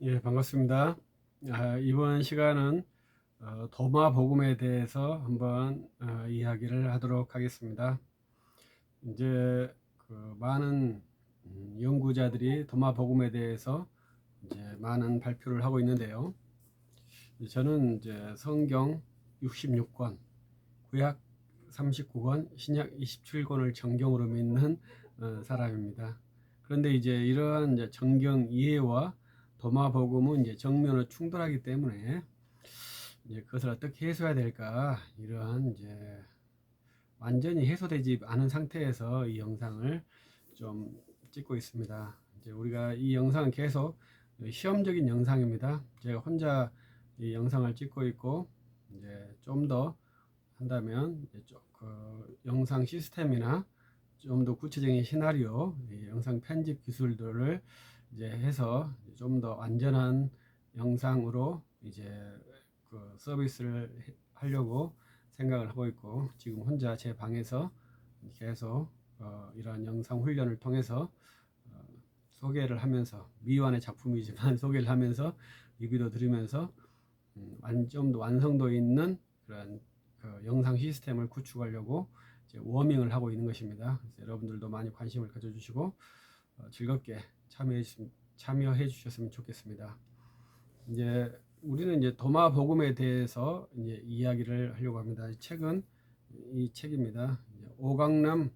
예, 반갑습니다. 이번 시간은 도마 복음에 대해서 한번 이야기를 하도록 하겠습니다. 이제 그 많은 연구자들이 도마 복음에 대해서 이제 많은 발표를 하고 있는데요. 저는 이제 성경 66권, 구약 39권, 신약 27권을 정경으로 믿는 사람입니다. 그런데 이제 이러한 이제 정경 이해와 도마 복음은 이제 정면으로 충돌하기 때문에 이제 그것을 어떻게 해소해야 될까, 이러한 이제 완전히 해소되지 않은 상태에서 이 영상을 좀 찍고 있습니다. 이제 우리가 이 영상은 계속 시험적인 영상입니다. 제가 혼자 이 영상을 찍고 있고, 이제 좀 더 한다면 그 영상 시스템이나 좀 더 구체적인 시나리오, 영상 편집 기술들을 이제 해서 좀 더 안전한 영상으로 이제 그 서비스를 하려고 생각을 하고 있고, 지금 혼자 제 방에서 계속 이러한 영상 훈련을 통해서 어, 소개를 하면서, 미완의 작품이지만 소개를 하면서 리뷰도 들으면서 좀 더 완성도 있는 그런 그 영상 시스템을 구축하려고 이제 워밍을 하고 있는 것입니다. 그래서 여러분들도 많이 관심을 가져주시고 즐겁게 참여해 주셨으면 좋겠습니다. 이제 우리는 이제 도마 복음에 대해서 이제 이야기를 하려고 합니다. 이 책입니다. 오강남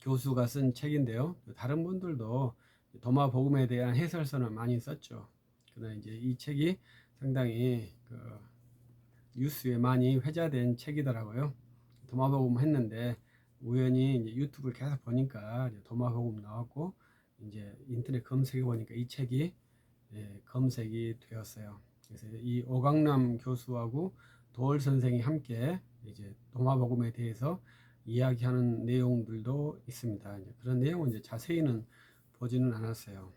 교수가 쓴 책인데요. 다른 분들도 도마 복음에 대한 해설서는 많이 썼죠. 그러나 이제 이 책이 상당히 그 뉴스에 많이 회자된 책이더라고요. 도마복음 했는데 우연히 이제 유튜브를 계속 보니까 이제 도마복음 나왔고, 이제 인터넷 검색해 보니까 이 책이 검색이 되었어요. 그래서 이 오강남 교수하고 도월 선생이 함께 이제 도마복음에 대해서 이야기하는 내용들도 있습니다. 이제 그런 내용은 이제 자세히는 보지는 않았어요.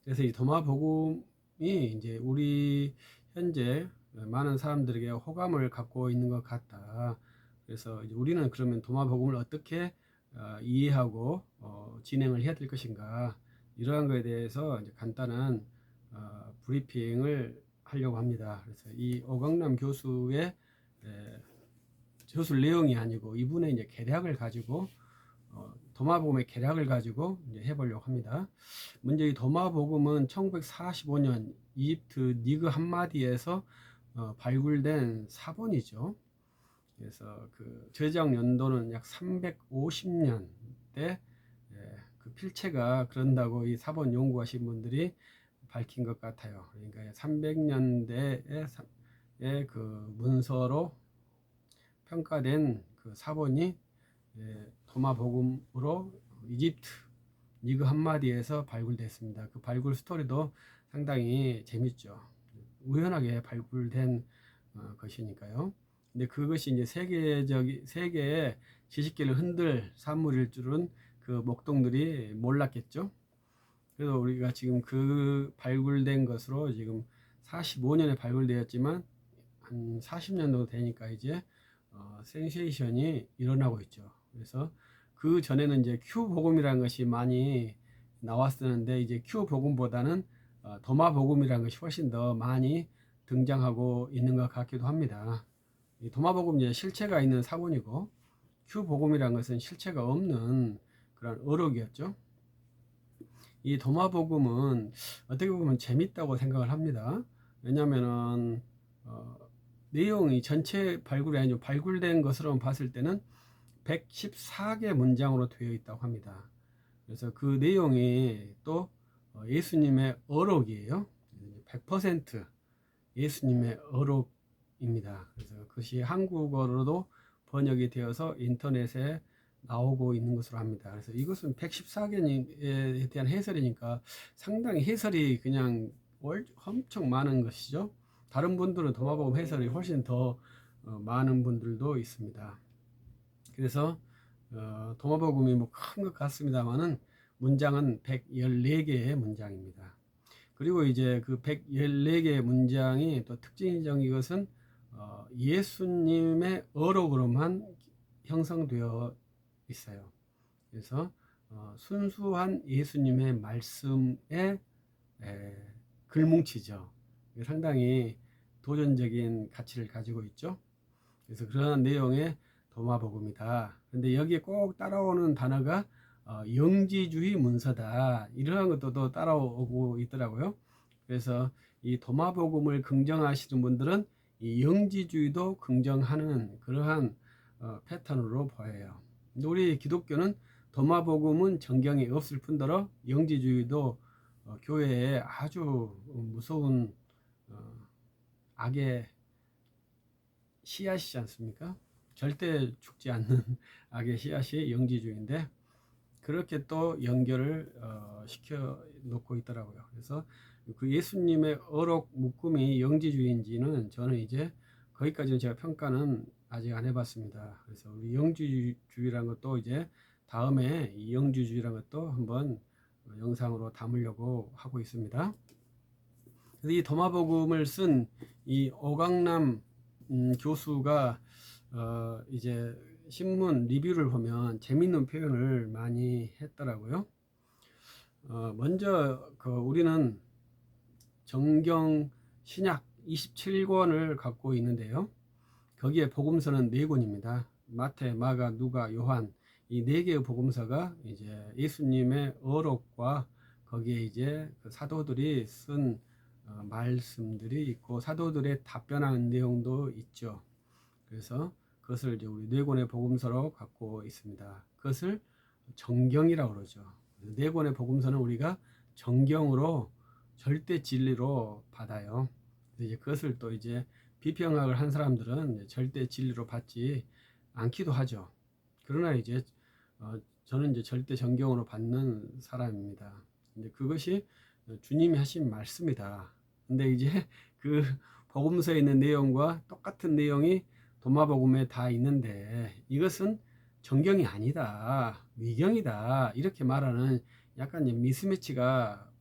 그래서 이 도마복음이 이제 우리 현재 많은 사람들에게 호감을 갖고 있는 것 같다. 그래서 이제 우리는 그러면 도마복음을 어떻게 이해하고 진행을 해야 될 것인가, 이러한 것에 대해서 이제 간단한 브리핑을 하려고 합니다. 그래서 이 오강남 교수의 교수 내용이 아니고 이분의 이제 계략을 가지고 도마복음의 계략을 가지고 이제 해보려고 합니다. 먼저 이 도마복음은 1945년 이집트 니그 함마디에서 발굴된 사본이죠. 그래서 그 저작 연도는 약 350년대, 그 필체가 그런다고 이 사본 연구하신 분들이 밝힌 것 같아요. 그러니까 300년대의 그 문서로 평가된 그 사본이 도마복음으로 이집트 니그 함마디에서 발굴됐습니다. 그 발굴 스토리도 상당히 재밌죠. 우연하게 발굴된 것이니까요. 근데 그것이 이제 세계의 지식계를 흔들 산물일 줄은 그 목동들이 몰랐겠죠. 그래서 우리가 지금 그 발굴된 것으로 지금 45년에 발굴되었지만 한 40년 도 되니까 이제 센세이션이 일어나고 있죠. 그래서 그 전에는 이제 큐 복음이라는 것이 많이 나왔었는데, 이제 큐 복음보다는 도마 복음이라는 것이 훨씬 더 많이 등장하고 있는 것 같기도 합니다. 이 도마 복음 이제 실체가 있는 사본이고, 큐 복음이라는 것은 실체가 없는 그런 어록이었죠. 이 도마 복음은 어떻게 보면 재밌다고 생각을 합니다. 왜냐하면은 내용이 전체 발굴이 아니고 발굴된 것으로 봤을 때는 114개 문장으로 되어 있다고 합니다. 그래서 그 내용이 또 예수님의 어록이에요. 100% 예수님의 어록입니다. 그래서 그것이 한국어로도 번역이 되어서 인터넷에 나오고 있는 것으로 합니다. 그래서 이것은 114개에 대한 해설이니까 상당히 해설이 그냥 엄청 많은 것이죠. 다른 분들은 도마복음 해설이 훨씬 더 많은 분들도 있습니다. 그래서 도마복음이 뭐 큰 것 같습니다만은 문장은 114개의 문장입니다. 그리고 이제 그 114개의 문장이 또 특징적인 것은 예수님의 어록으로만 형성되어 있어요. 그래서 순수한 예수님의 말씀에 글뭉치죠. 상당히 도전적인 가치를 가지고 있죠. 그래서 그러한 내용의 도마복음이다. 근데 여기에 꼭 따라오는 단어가 영지주의 문서다. 이러한 것도 또 따라오고 있더라고요. 그래서 이 도마복음을 긍정하시는 분들은 이 영지주의도 긍정하는 그러한 패턴으로 보여요. 근데 우리 기독교는 도마복음은 정경에 없을 뿐더러 영지주의도 교회에 아주 무서운 악의 씨앗이지 않습니까? 절대 죽지 않는 악의 씨앗이 영지주의인데 그렇게 또 연결을 시켜 놓고 있더라고요. 그래서 그 예수님의 어록 묶음이 영지주의인지는 저는 이제 거기까지는 제가 평가는 아직 안 해봤습니다. 그래서 우리 영지주의라는 것도 이제 다음에 이 영지주의라는 것도 한번 영상으로 담으려고 하고 있습니다. 그래서 이 도마복음을 쓴 이 오강남 교수가 이제 신문 리뷰를 보면 재밌는 표현을 많이 했더라고요. 먼저 우리는 정경 신약 27권을 갖고 있는데요. 거기에 복음서는 4권입니다. 마태, 마가, 누가, 요한 이 4개의 복음서가 이제 예수님의 어록과 거기에 이제 그 사도들이 쓴 말씀들이 있고 사도들의 답변하는 내용도 있죠. 그래서 그것을 이제 우리 4권의 복음서로 갖고 있습니다. 그것을 정경이라고 그러죠. 4권의 복음서는 우리가 정경으로 절대 진리로 받아요. 이제 그것을 또 이제 비평학을 한 사람들은 절대 진리로 받지 않기도 하죠. 그러나 이제 저는 이제 절대 정경으로 받는 사람입니다. 근데 그것이 주님이 하신 말씀이다. 근데 이제 그 복음서에 있는 내용과 똑같은 내용이 도마복음에 다 있는데 이것은 정경이 아니다, 위경이다 이렇게 말하는 약간 미스매치가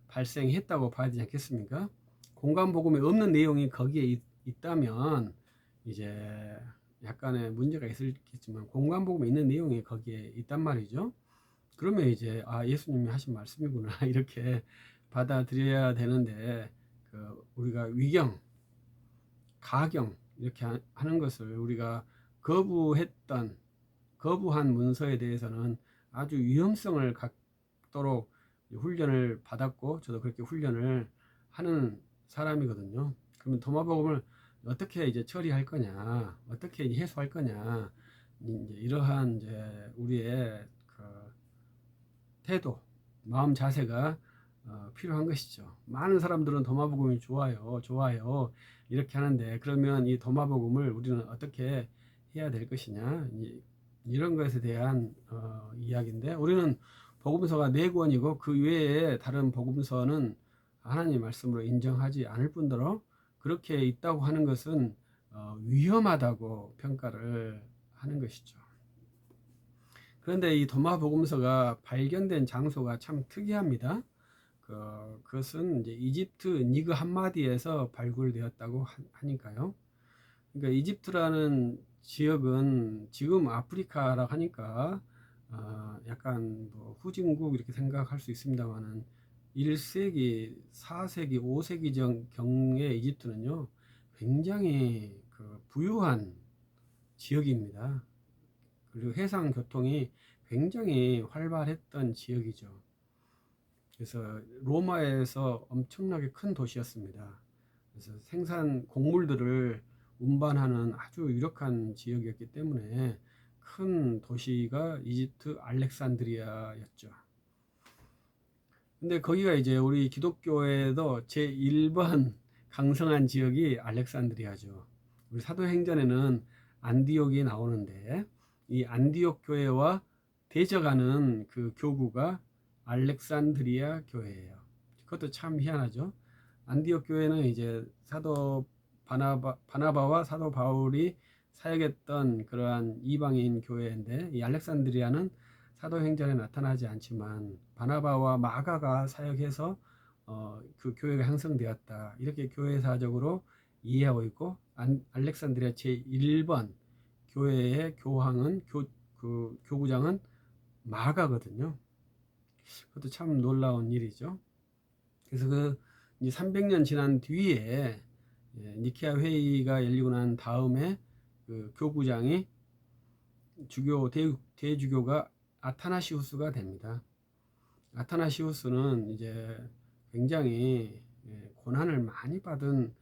발생했다고 봐야 되지 않겠습니까? 공간복음에 없는 내용이 거기에 있다면 이제 약간의 문제가 있을겠지만 공간복음에 있는 내용이 거기에 있단 말이죠. 그러면 이제 예수님이 하신 말씀이구나 이렇게 받아들여야 되는데 우리가 위경, 가경 이렇게 하는 것을 우리가 거부한 문서에 대해서는 아주 위험성을 갖도록 훈련을 받았고 저도 그렇게 훈련을 하는 사람이거든요. 그러면 도마복음을 어떻게 이제 처리할 거냐, 어떻게 해소할 거냐, 이제 이러한 이제 우리의 그 태도, 마음 자세가 필요한 것이죠. 많은 사람들은 도마복음이 좋아요 이렇게 하는데 그러면 이 도마복음을 우리는 어떻게 해야 될 것이냐 이런 것에 대한 이야기인데 우리는 복음서가 4권이고 그 외에 다른 복음서는 하나님 말씀으로 인정하지 않을 뿐더러 그렇게 있다고 하는 것은 위험하다고 평가를 하는 것이죠. 그런데 이 도마복음서가 발견된 장소가 참 특이합니다. 그것은 이제 이집트 니그 함마디에서 발굴되었다고 하니까요. 그러니까 이집트라는 지역은 지금 아프리카라고 하니까 약간 뭐 후진국 이렇게 생각할 수 있습니다만은 1세기, 4세기, 5세기 경의 이집트는요 굉장히 부유한 지역입니다. 그리고 해상 교통이 굉장히 활발했던 지역이죠. 그래서 로마에서 엄청나게 큰 도시였습니다. 그래서 생산 곡물들을 운반하는 아주 유력한 지역이었기 때문에 큰 도시가 이집트 알렉산드리아였죠. 근데 거기가 이제 우리 기독교에도 제1번 강성한 지역이 알렉산드리아죠. 우리 사도행전에는 안디옥이 나오는데 이 안디옥 교회와 대적하는 그 교구가 알렉산드리아 교회예요. 그것도 참 희한하죠. 안디옥 교회는 이제 사도 바나바와 사도 바울이 사역했던 그러한 이방인 교회인데 이 알렉산드리아는 사도행전에 나타나지 않지만 바나바와 마가가 사역해서 그 교회가 형성되었다 이렇게 교회사적으로 이해하고 있고 알렉산드리아 제1번 교회의 교황은 교구장은 마가거든요. 그것도 참 놀라운 일이죠. 그래서 그 이제 300년 지난 뒤에 니케아 회의가 열리고 난 다음에 그 교구장이 대주교가 아타나시우스가 됩니다. 아타나시우스는 이제 굉장히 고난을 많이 받은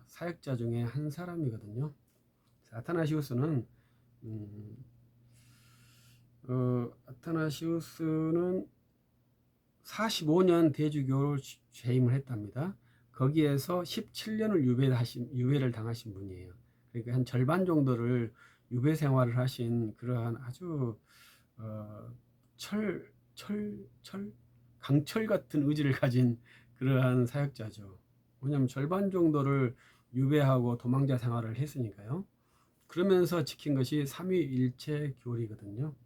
사역자 중에 한 사람이거든요. 아타나시우스는 아타나시우스는 45년 대주교를 재임을 했답니다. 거기에서 17년을 유배를 당하신 분이에요. 그러니까 한 절반 정도를 유배 생활을 하신 그러한 아주 강철 같은 의지를 가진 그러한 사역자죠. 왜냐하면 절반 정도를 유배하고 도망자 생활을 했으니까요. 그러면서 지킨 것이 삼위일체 교리거든요.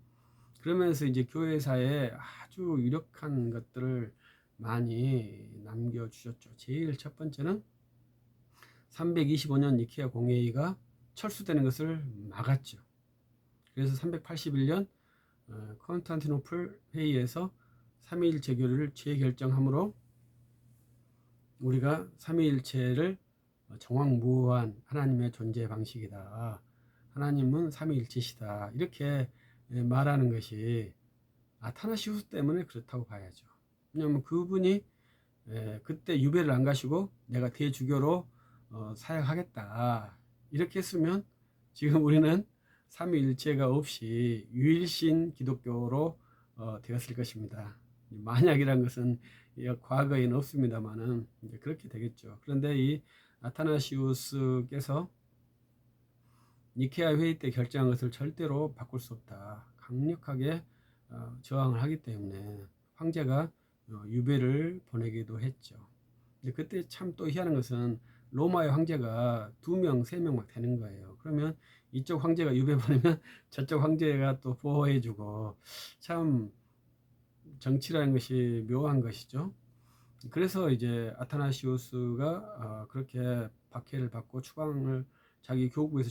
그러면서 이제 교회사에 아주 유력한 것들을 많이 남겨주셨죠. 제일 첫 번째는 325년 니케아 공회의가 철수되는 것을 막았죠. 그래서 381년 콘스탄티노플 회의에서 삼위일체 교리를 재결정함으로 우리가 삼위일체를 정황무한 하나님의 존재 방식이다. 하나님은 삼위일체시다. 이렇게 말하는 것이 아타나시우스 때문에 그렇다고 봐야죠. 왜냐하면 그분이 그때 유배를 안 가시고 내가 대주교로 사역하겠다 이렇게 했으면 지금 우리는 삼위일체가 없이 유일신 기독교로 되었을 것입니다. 만약이란 것은 과거에는 없습니다만은 이제 그렇게 되겠죠. 그런데 이 아타나시우스께서 니케아 회의 때 결정한 것을 절대로 바꿀 수 없다. 강력하게 저항을 하기 때문에 황제가 유배를 보내기도 했죠. 그때 참 또 희한한 것은 로마의 황제가 2명, 3명 막 되는 거예요. 그러면 이쪽 황제가 유배 보내면 저쪽 황제가 또 보호해주고 참 정치라는 것이 묘한 것이죠. 그래서 이제 아타나시우스가 그렇게 박해를 받고 자기 교구에서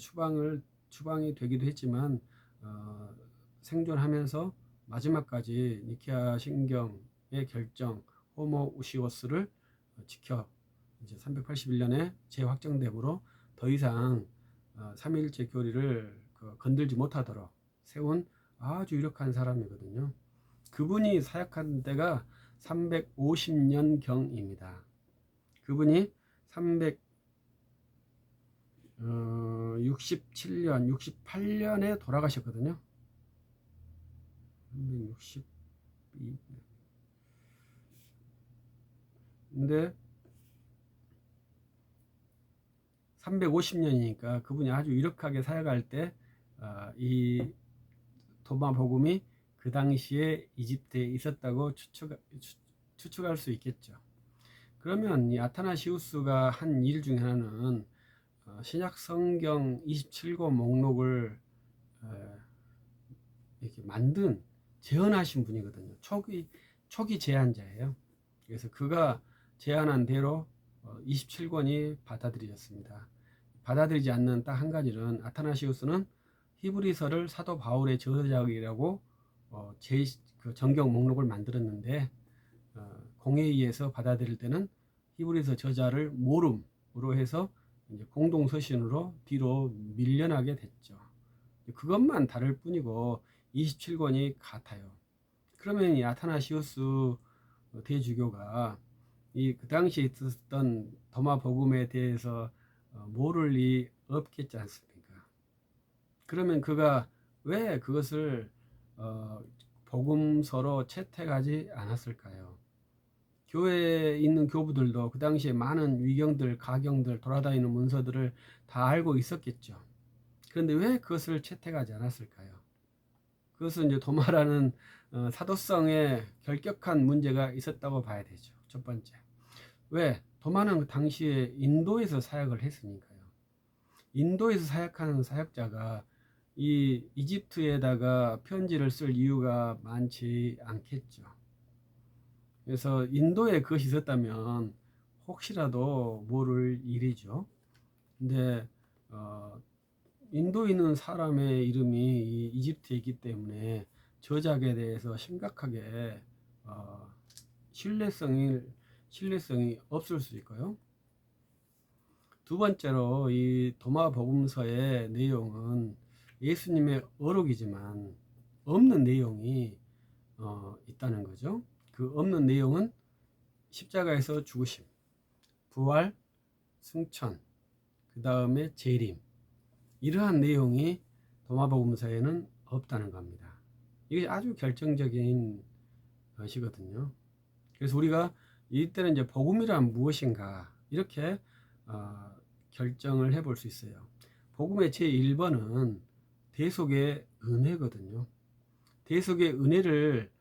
추방이 되기도 했지만 생존하면서 마지막까지 니케아 신경의 결정 호모우시오스를 지켜 이제 381년에 재확정됨으로 더 이상 삼위일체 교리를 건들지 못하도록 세운 아주 유력한 사람이거든요. 그분이 사역한 때가 350년경입니다. 그분이 367년, 68년에 돌아가셨거든요. 362. 근데 350년이니까 그분이 아주 유력하게 사역할 때 이 도마 복음이 그 당시에 이집트에 있었다고 추측할 수 있겠죠. 그러면 이 아타나시우스가 한 일 중에 하나는 신약 성경 27권 목록을 이렇게 재현하신 분이거든요. 초기 제안자예요. 그래서 그가 제안한 대로 27권이 받아들여졌습니다. 받아들이지 않는 딱 한 가지는 아타나시우스는 히브리서를 사도 바울의 저작이라고 그 정경 목록을 만들었는데 공회의에서 받아들일 때는 히브리서 저자를 모름으로 해서 이제 공동서신으로 뒤로 밀려나게 됐죠. 그것만 다를 뿐이고 27권이 같아요. 그러면 이 아타나시우스 대주교가 그 당시에 있었던 도마 복음에 대해서 모를 리 없겠지 않습니까? 그러면 그가 왜 그것을 복음서로 채택하지 않았을까요? 교회에 있는 교부들도 그 당시에 많은 위경들, 가경들, 돌아다니는 문서들을 다 알고 있었겠죠. 그런데 왜 그것을 채택하지 않았을까요? 그것은 이제 도마라는 사도성에 결격한 문제가 있었다고 봐야 되죠. 첫 번째. 왜? 도마는 그 당시에 인도에서 사역을 했으니까요. 인도에서 사역하는 사역자가 이 이집트에다가 편지를 쓸 이유가 많지 않겠죠. 그래서 인도에 그것이 있었다면 혹시라도 모를 일이죠. 근데 인도에 있는 사람의 이름이 이 이집트에 있기 때문에 저작에 대해서 심각하게 신뢰성이 없을 수 있고요. 두 번째로 이 도마복음서의 내용은 예수님의 어록이지만 없는 내용이 있다는 거죠. 그 없는 내용은 십자가에서 죽으심, 부활, 승천, 그 다음에 재림, 이러한 내용이 도마복음서에는 없다는 겁니다. 이게 아주 결정적인 것이거든요. 그래서 우리가 이때는 이제 복음이란 무엇인가 이렇게 결정을 해볼 수 있어요. 복음의 제1번은 대속의 은혜거든요. 대속의 은혜를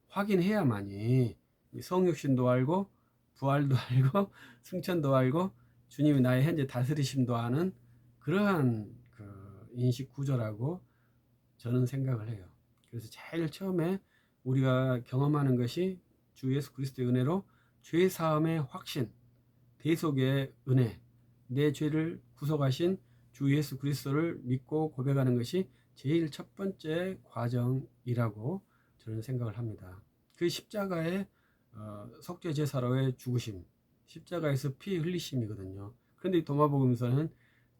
확인해야만이 성육신도 알고 부활도 알고 승천도 알고 주님이 나의 현재 다스리심도 아는 그러한 그 인식 구조라고 저는 생각을 해요. 그래서 제일 처음에 우리가 경험하는 것이 주 예수 그리스도의 은혜로 죄 사함의 확신, 대속의 은혜, 내 죄를 구속하신 주 예수 그리스도를 믿고 고백하는 것이 제일 첫 번째 과정이라고 저는 생각을 합니다. 그 십자가의 속죄 제사로의 죽으심, 십자가에서 피 흘리심이거든요. 그런데 도마복음서는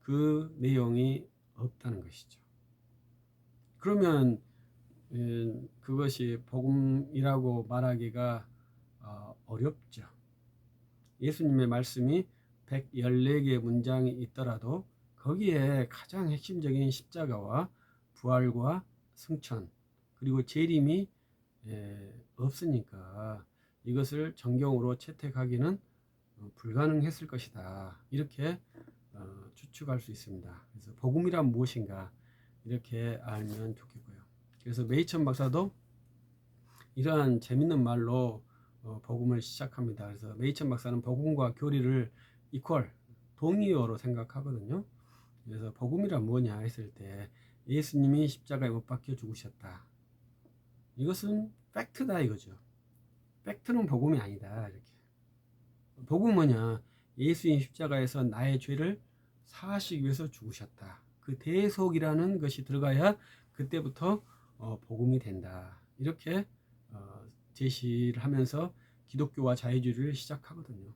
그 내용이 없다는 것이죠. 그러면 그것이 복음이라고 말하기가 어렵죠. 예수님의 말씀이 114개의 문장이 있더라도 거기에 가장 핵심적인 십자가와 부활과 승천 그리고 재림이 없으니까 이것을 정경으로 채택하기는 불가능했을 것이다. 이렇게 추측할 수 있습니다. 그래서 복음이란 무엇인가 이렇게 알면 좋겠고요. 그래서 메이천 박사도 이러한 재밌는 말로 복음을 시작합니다. 그래서 메이천 박사는 복음과 교리를 이퀄, 동의어로 생각하거든요. 그래서 복음이란 뭐냐 했을 때 예수님이 십자가에 못 박혀 죽으셨다. 이것은 팩트다 이거죠. 팩트는 복음이 아니다. 이렇게. 복음은 뭐냐? 예수님 십자가에서 나의 죄를 사하시기 위해서 죽으셨다. 그 대속이라는 것이 들어가야 그때부터 복음이 된다. 이렇게 제시를 하면서 기독교와 자유주의를 시작하거든요.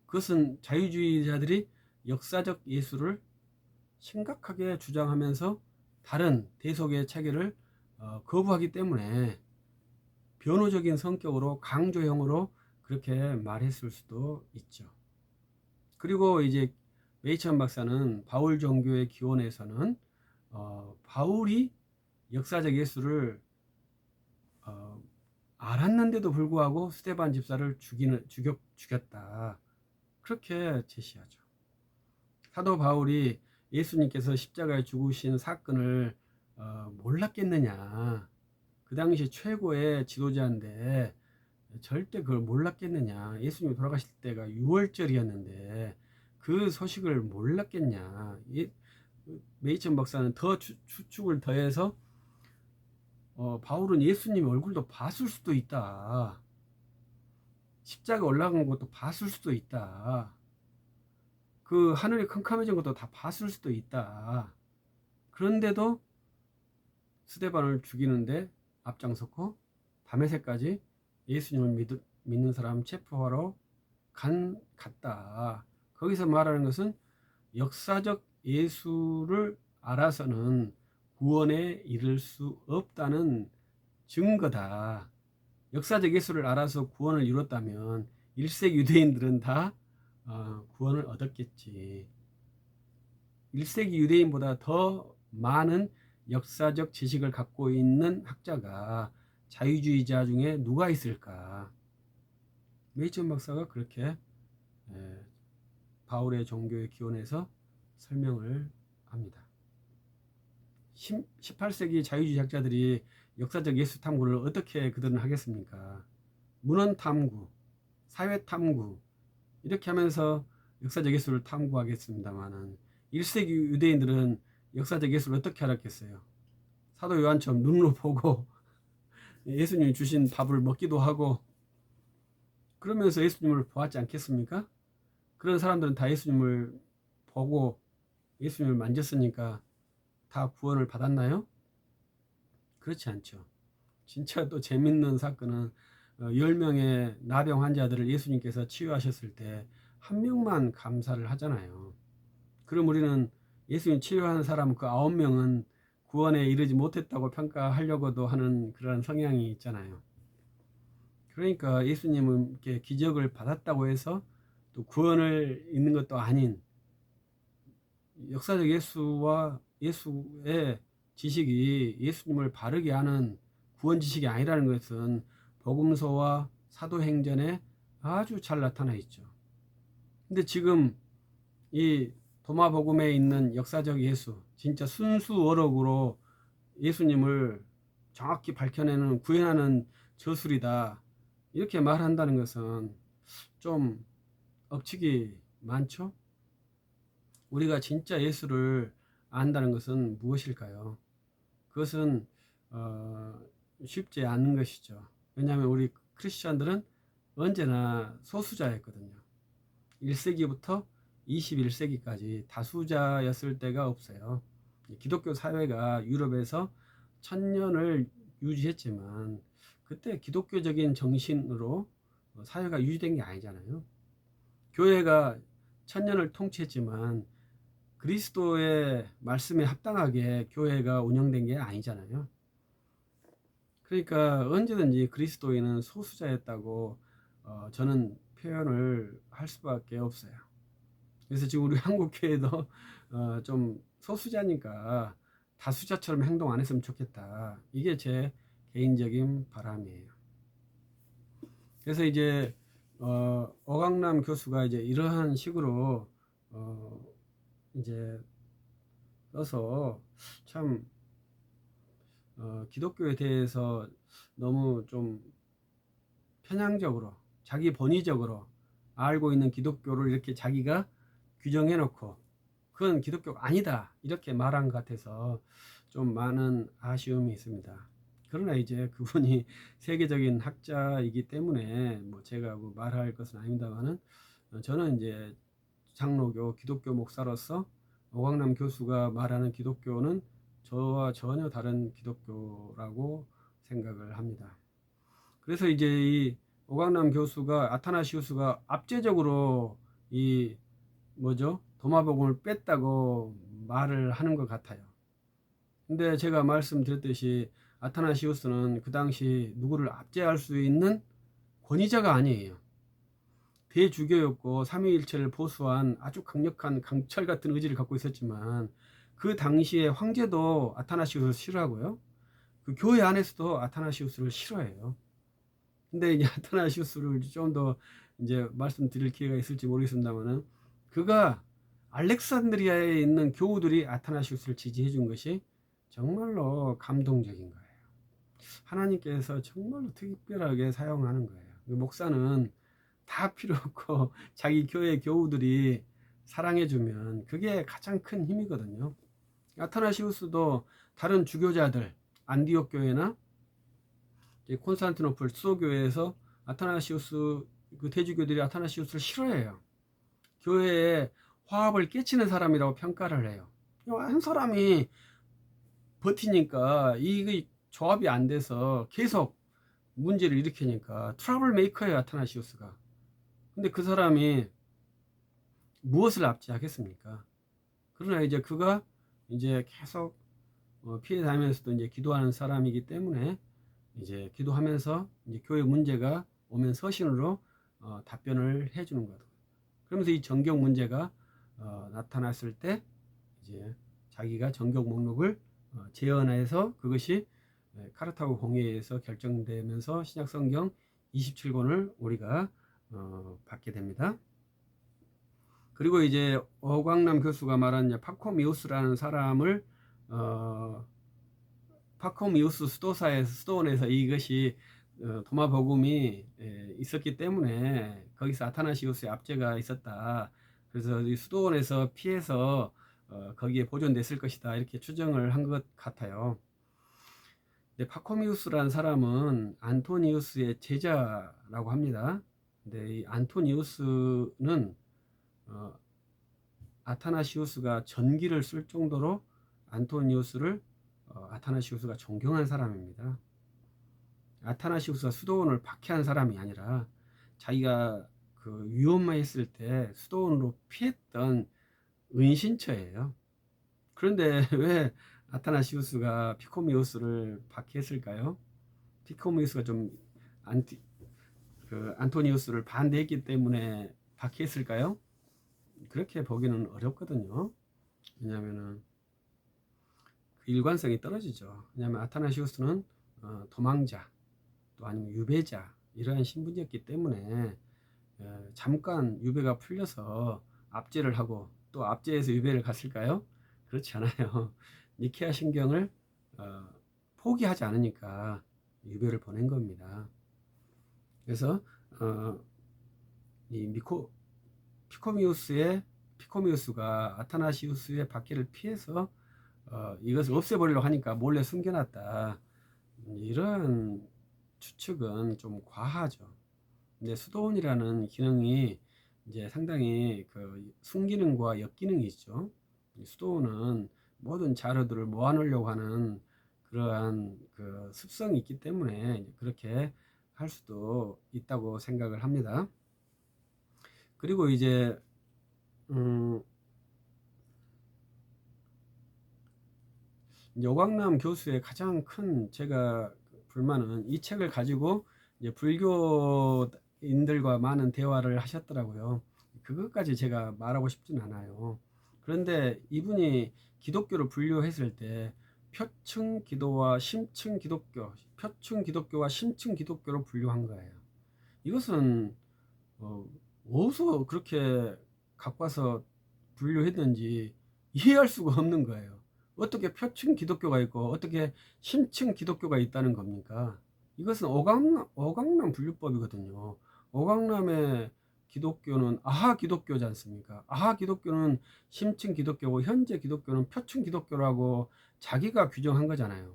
그것은 자유주의자들이 역사적 예수를 심각하게 주장하면서 다른 대속의 체계를 거부하기 때문에 변호적인 성격으로 강조형으로 그렇게 말했을 수도 있죠. 그리고 이제 메이천 박사는 바울 종교의 기원에서는 바울이 역사적 예수를 알았는데도 불구하고 스데반 집사를 죽였다. 그렇게 제시하죠. 사도 바울이 예수님께서 십자가에 죽으신 사건을 몰랐겠느냐. 그 당시 최고의 지도자인데 절대 그걸 몰랐겠느냐. 예수님이 돌아가실 때가 6월절이었는데 그 소식을 몰랐겠냐. 메이천 박사는 더 추측을 더해서 바울은 예수님 얼굴도 봤을 수도 있다. 십자가 올라간 것도 봤을 수도 있다. 그 하늘이 캄캄해진 것도 다 봤을 수도 있다. 그런데도 스데반을 죽이는데 앞장섰고 밤의 새까지 예수님을 믿는 사람 체포하러 갔다. 거기서 말하는 것은 역사적 예수를 알아서는 구원에 이를 수 없다는 증거다. 역사적 예수를 알아서 구원을 이뤘다면 1세기 유대인들은 다 구원을 얻었겠지. 1세기 유대인보다 더 많은 역사적 지식을 갖고 있는 학자가 자유주의자 중에 누가 있을까? 메이천 박사가 그렇게 바울의 종교의 기원에서 설명을 합니다. 18세기 자유주의 학자들이 역사적 예수 탐구를 어떻게 그들은 하겠습니까? 문헌 탐구, 사회 탐구 이렇게 하면서 역사적 예수를 탐구하겠습니다만은 1세기 유대인들은 역사적 예수를 어떻게 알았겠어요? 사도 요한처럼 눈으로 보고 예수님이 주신 밥을 먹기도 하고 그러면서 예수님을 보았지 않겠습니까? 그런 사람들은 다 예수님을 보고 예수님을 만졌으니까 다 구원을 받았나요? 그렇지 않죠. 진짜 또 재밌는 사건은 10명의 나병 환자들을 예수님께서 치유하셨을 때 한 명만 감사를 하잖아요. 그럼 우리는 예수님 치유한 사람 그 9명은 구원에 이르지 못했다고 평가하려고도 하는 그런 성향이 있잖아요. 그러니까 예수님은 이렇게 기적을 받았다고 해서 또 구원을 있는 것도 아닌 역사적 예수와 예수의 지식이 예수님을 바르게 하는 구원 지식이 아니라는 것은 복음서와 사도행전에 아주 잘 나타나 있죠. 근데 지금 이 도마복음에 있는 역사적 예수, 진짜 순수 어록으로 예수님을 정확히 밝혀내는 구현하는 저술이다, 이렇게 말한다는 것은 좀 억측이 많죠? 우리가 진짜 예수를 안다는 것은 무엇일까요? 그것은 쉽지 않은 것이죠. 왜냐하면 우리 크리스천들은 언제나 소수자였거든요. 1세기부터 21세기까지 다수자였을 때가 없어요. 기독교 사회가 유럽에서 1000년을 유지했지만 그때 기독교적인 정신으로 사회가 유지된 게 아니잖아요. 교회가 1000년을 통치했지만 그리스도의 말씀에 합당하게 교회가 운영된 게 아니잖아요. 그러니까 언제든지 그리스도인은 소수자였다고 저는 표현을 할 수밖에 없어요. 그래서 지금 우리 한국교회도 좀 소수자니까 다수자처럼 행동 안 했으면 좋겠다. 이게 제 개인적인 바람이에요. 그래서 이제 어강남 교수가 이제 이러한 식으로 이제 써서 참 기독교에 대해서 너무 좀 편향적으로 자기 본의적으로 알고 있는 기독교를 이렇게 자기가 규정해 놓고 그건 기독교가 아니다 이렇게 말한 것 같아서 좀 많은 아쉬움이 있습니다. 그러나 이제 그분이 세계적인 학자이기 때문에 뭐 제가 뭐 말할 것은 아닙니다만은 저는 이제 장로교 기독교 목사로서 오광남 교수가 말하는 기독교는 저와 전혀 다른 기독교라고 생각을 합니다. 그래서 이제 이 오광남 교수가 아타나시우스가 압제적으로 이 뭐죠? 도마복음을 뺐다고 말을 하는 것 같아요. 근데 제가 말씀드렸듯이 아타나시우스는 그 당시 누구를 압제할 수 있는 권위자가 아니에요. 대주교였고 삼위일체를 보수한 아주 강력한 강철 같은 의지를 갖고 있었지만 그 당시에 황제도 아타나시우스를 싫어하고요. 그 교회 안에서도 아타나시우스를 싫어해요. 근데 이제 아타나시우스를 좀 더 이제 말씀드릴 기회가 있을지 모르겠습니다만은 그가 알렉산드리아에 있는 교우들이 아타나시우스를 지지해 준 것이 정말로 감동적인 거예요. 하나님께서 정말로 특별하게 사용하는 거예요. 목사는 다 필요 없고 자기 교회 교우들이 사랑해주면 그게 가장 큰 힘이거든요. 아타나시우스도 다른 주교자들 안디옥 교회나 콘스탄티노플 수도교회에서 아타나시우스 그 대주교들이 아타나시우스를 싫어해요. 교회에 화합을 깨치는 사람이라고 평가를 해요. 한 사람이 버티니까 이 조합이 안 돼서 계속 문제를 일으키니까 트러블 메이커예요, 아타나시우스가. 근데 그 사람이 무엇을 압제하겠습니까? 그러나 이제 그가 이제 계속 피해 다니면서도 이제 기도하는 사람이기 때문에 이제 기도하면서 이제 교회 문제가 오면 서신으로 답변을 해주는 거죠. 그러면서 이 정경 문제가 나타났을 때 이제 자기가 정경 목록을 재현해서 그것이 카르타고 공회에서 결정되면서 신약성경 27권을 우리가 받게 됩니다. 그리고 이제 어광남 교수가 말한 파코미우스라는 사람을 파코미우스 수도원에서 이것이 도마복음이 있었기 때문에 거기서 아타나시우스의 압제가 있었다. 그래서 이 수도원에서 피해서 거기에 보존됐을 것이다. 이렇게 추정을 한 것 같아요. 근데 파코미우스라는 사람은 안토니우스의 제자라고 합니다. 근데 이 안토니우스는 아타나시우스가 전기를 쓸 정도로 안토니우스를 아타나시우스가 존경한 사람입니다. 아타나시우스가 수도원을 박해한 사람이 아니라 자기가 그 위험했을 때 수도원으로 피했던 은신처예요. 그런데 왜 아타나시우스가 피코미우스를 박해했을까요? 피코미우스가 좀 안토니우스를 반대했기 때문에 박해했을까요? 그렇게 보기는 어렵거든요. 왜냐하면 그 일관성이 떨어지죠. 왜냐하면 아타나시우스는 도망자 또 아니면 유배자 이러한 신분이었기 때문에 잠깐 유배가 풀려서 압제를 하고 또 압제해서 유배를 갔을까요? 그렇지 않아요. 니케아 신경을 포기하지 않으니까 유배를 보낸 겁니다. 그래서 이 피코미우스가 아타나시우스의 박해를 피해서 이것을 없애버리려고 하니까 몰래 숨겨놨다. 이런 추측은 좀 과하죠. 근데 수도원이라는 기능이 이제 상당히 그 순기능과 역기능이 있죠. 수도원은 모든 자료들을 모아놓으려고 하는 그러한 그 습성이 있기 때문에 그렇게 할 수도 있다고 생각을 합니다. 그리고 이제 여광남 교수의 가장 큰 제가 불만은 이 책을 가지고 이제 불교인들과 많은 대화를 하셨더라고요. 그것까지 제가 말하고 싶진 않아요. 그런데 이분이 기독교를 분류했을 때 표층 기도와 심층 기독교, 표층 기독교와 심층 기독교로 분류한 거예요. 이것은 어디서 그렇게 갖고 와서 분류했는지 이해할 수가 없는 거예요. 어떻게 표층 기독교가 있고 어떻게 심층 기독교가 있다는 겁니까? 이것은 오강남 분류법이거든요. 오강남의 기독교는 아하 기독교지 않습니까? 아하 기독교는 심층 기독교고 현재 기독교는 표층 기독교라고 자기가 규정한 거잖아요.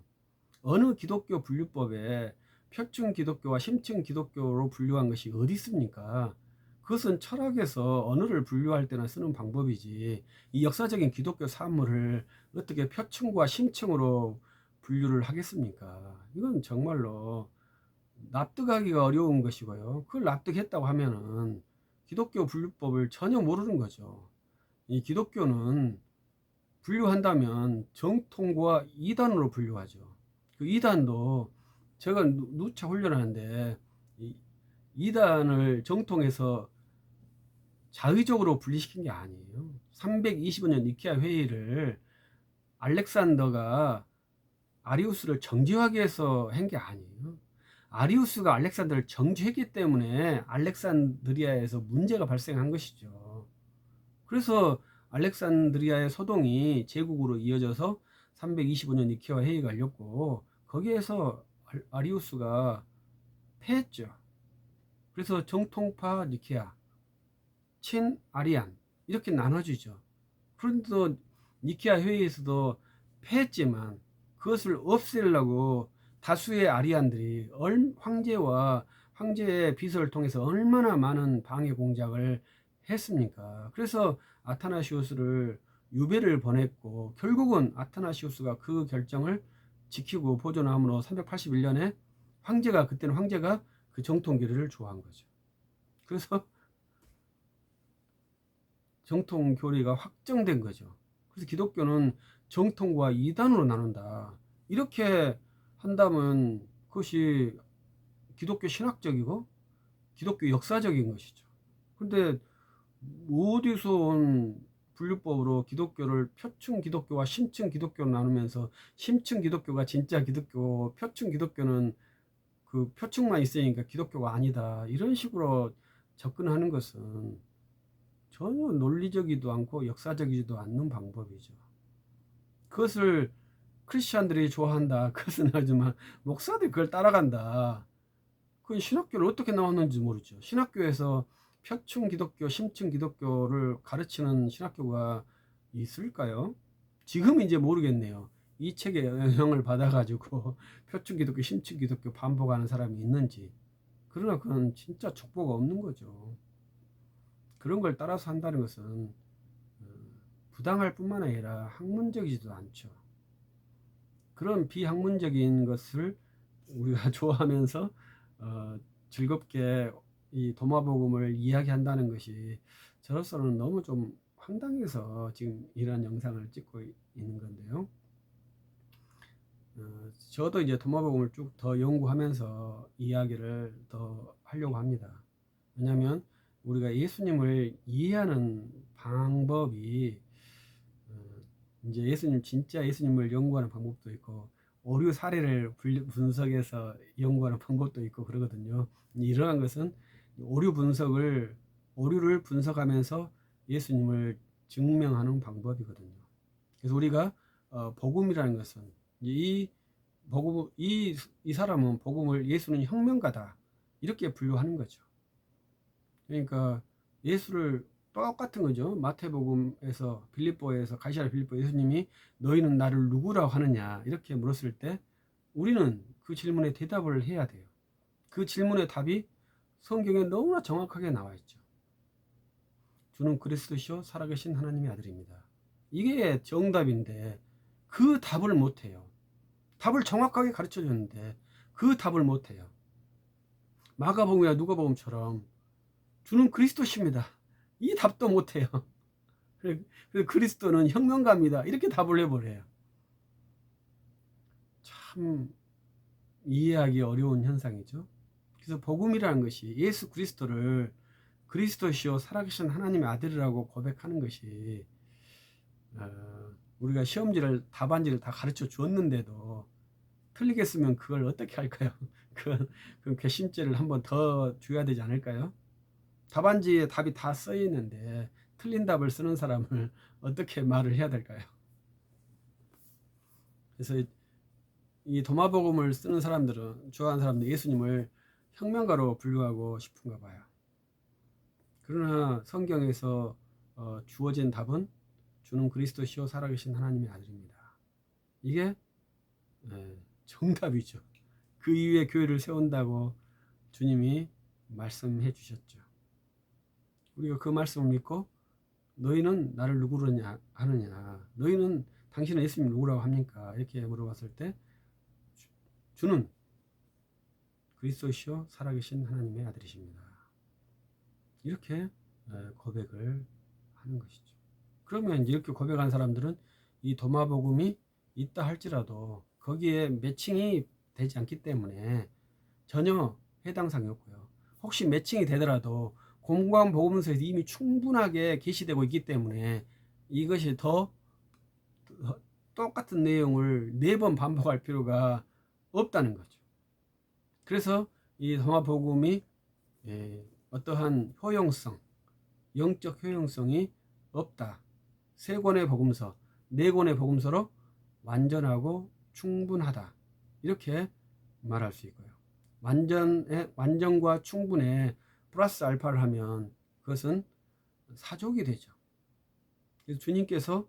어느 기독교 분류법에 표층 기독교와 심층 기독교로 분류한 것이 어디 있습니까? 그것은 철학에서 언어를 분류할 때나 쓰는 방법이지 이 역사적인 기독교 사물을 어떻게 표층과 심층으로 분류를 하겠습니까? 이건 정말로 납득하기가 어려운 것이고요. 그걸 납득했다고 하면은 기독교 분류법을 전혀 모르는 거죠. 이 기독교는 분류한다면 정통과 이단으로 분류하죠. 그 이단도 제가 누차 훈련하는데 이단을 정통에서 자의적으로 분리시킨 게 아니에요. 325년 니케아 회의를 알렉산더가 아리우스를 정죄하기 위해서 한 게 아니에요. 아리우스가 알렉산더를 정죄했기 때문에 알렉산드리아에서 문제가 발생한 것이죠. 그래서 알렉산드리아의 소동이 제국으로 이어져서 325년 니케아 회의가 열렸고 거기에서 아리우스가 패했죠. 그래서 정통파 니케아, 친아리안 이렇게 나눠지죠. 그런데 니케아 회의에서도 패했지만 그것을 없애려고 다수의 아리안들이 황제와 황제의 비서를 통해서 얼마나 많은 방해 공작을 했습니까? 그래서 아타나시우스를 유배를 보냈고 결국은 아타나시우스가 그 결정을 지키고 보존함으로 381년에 그때는 황제가 그 정통교리를 주호한 거죠. 그래서 정통교리가 확정된 거죠. 그래서 기독교는 정통과 이단으로 나눈다. 이렇게 한다면 그것이 기독교 신학적이고 기독교 역사적인 것이죠. 근데 어디서 온 분류법으로 기독교를 표층 기독교와 심층 기독교로 나누면서 심층 기독교가 진짜 기독교, 표층 기독교는 그 표층만 있으니까 기독교가 아니다. 이런 식으로 접근하는 것은 전혀 논리적이지도 않고 역사적이지도 않는 방법이죠. 그것을 크리스찬들이 좋아한다. 그것은 하지만 목사들이 그걸 따라간다. 그 신학교를 어떻게 나왔는지 모르죠. 신학교에서 표층 기독교, 심층 기독교를 가르치는 신학교가 있을까요? 지금 이제 모르겠네요. 이 책의 영향을 받아가지고 표층 기독교, 심층 기독교 반복하는 사람이 있는지. 그러나 그건 진짜 족보가 없는 거죠. 그런 걸 따라서 한다는 것은 부당할 뿐만 아니라 학문적이지도 않죠. 그런 비학문적인 것을 우리가 좋아하면서 즐겁게 이 도마복음을 이야기한다는 것이 저로서는 너무 좀 황당해서 지금 이런 영상을 찍고 있는 건데요. 저도 이제 도마복음을 쭉 더 연구하면서 이야기를 더 하려고 합니다. 왜냐하면 우리가 예수님을 이해하는 방법이 이제 진짜 예수님을 연구하는 방법도 있고 오류 사례를 분석해서 연구하는 방법도 있고 그러거든요. 이러한 것은 오류를 분석하면서 예수님을 증명하는 방법이거든요. 그래서 우리가 복음이라는 것은 이 사람은 복음을 예수는 혁명가다 이렇게 분류하는 거죠. 그러니까 예수를 똑같은 거죠. 마태복음에서 빌립보에서 가시라 빌립보 예수님이 너희는 나를 누구라고 하느냐 이렇게 물었을 때 우리는 그 질문에 대답을 해야 돼요. 그 질문의 답이 성경에 너무나 정확하게 나와 있죠. 주는 그리스도시요 살아계신 하나님의 아들입니다. 이게 정답인데 그 답을 못해요. 답을 정확하게 가르쳐 줬는데 그 답을 못해요. 마가복음이나 누가복음처럼 주는 그리스도십니다. 이 답도 못해요. 그래서 그리스도는 혁명가입니다. 이렇게 답을 해버려요. 참 이해하기 어려운 현상이죠. 그래서 복음이라는 것이 예수 그리스도를 그리스도시요 살아계신 하나님의 아들이라고 고백하는 것이 우리가 시험지를 답안지를 다 가르쳐 주었는데도 틀리겠으면 그걸 어떻게 할까요? 그럼 괘씸죄를 한번 더 줘야 되지 않을까요? 답안지에 답이 다 써 있는데 틀린 답을 쓰는 사람을 어떻게 말을 해야 될까요? 그래서 이 도마복음을 쓰는 사람들은 좋아하는 사람들 예수님을 혁명가로 분류하고 싶은가 봐요. 그러나 성경에서 주어진 답은 주는 그리스도시요 살아계신 하나님의 아들입니다. 이게 정답이죠. 그 이후에 교회를 세운다고 주님이 말씀해 주셨죠. 우리가 그 말씀을 믿고 너희는 나를 누구로 하느냐, 너희는 당신은 예수님 누구라고 합니까? 이렇게 물어봤을 때 주는 그리스도시요 살아계신 하나님의 아들이십니다. 이렇게 고백을 하는 것이죠. 그러면 이렇게 고백한 사람들은 이 도마복음이 있다 할지라도 거기에 매칭이 되지 않기 때문에 전혀 해당 사항이 없고요. 혹시 매칭이 되더라도 공관복음서에서 이미 충분하게 게시되고 있기 때문에 이것이 더 똑같은 내용을 4번 반복할 필요가 없다는 거죠. 그래서 이 도마복음이 어떠한 효용성, 영적 효용성이 없다. 3권의 복음서, 4권의 복음서로 완전하고 충분하다. 이렇게 말할 수 있고요. 완전과 충분에 플러스 알파를 하면 그것은 사족이 되죠. 그래서 주님께서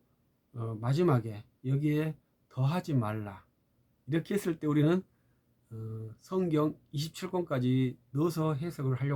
마지막에 여기에 더하지 말라. 이렇게 했을 때 우리는 성경 27권까지 넣어서 해석을 하려고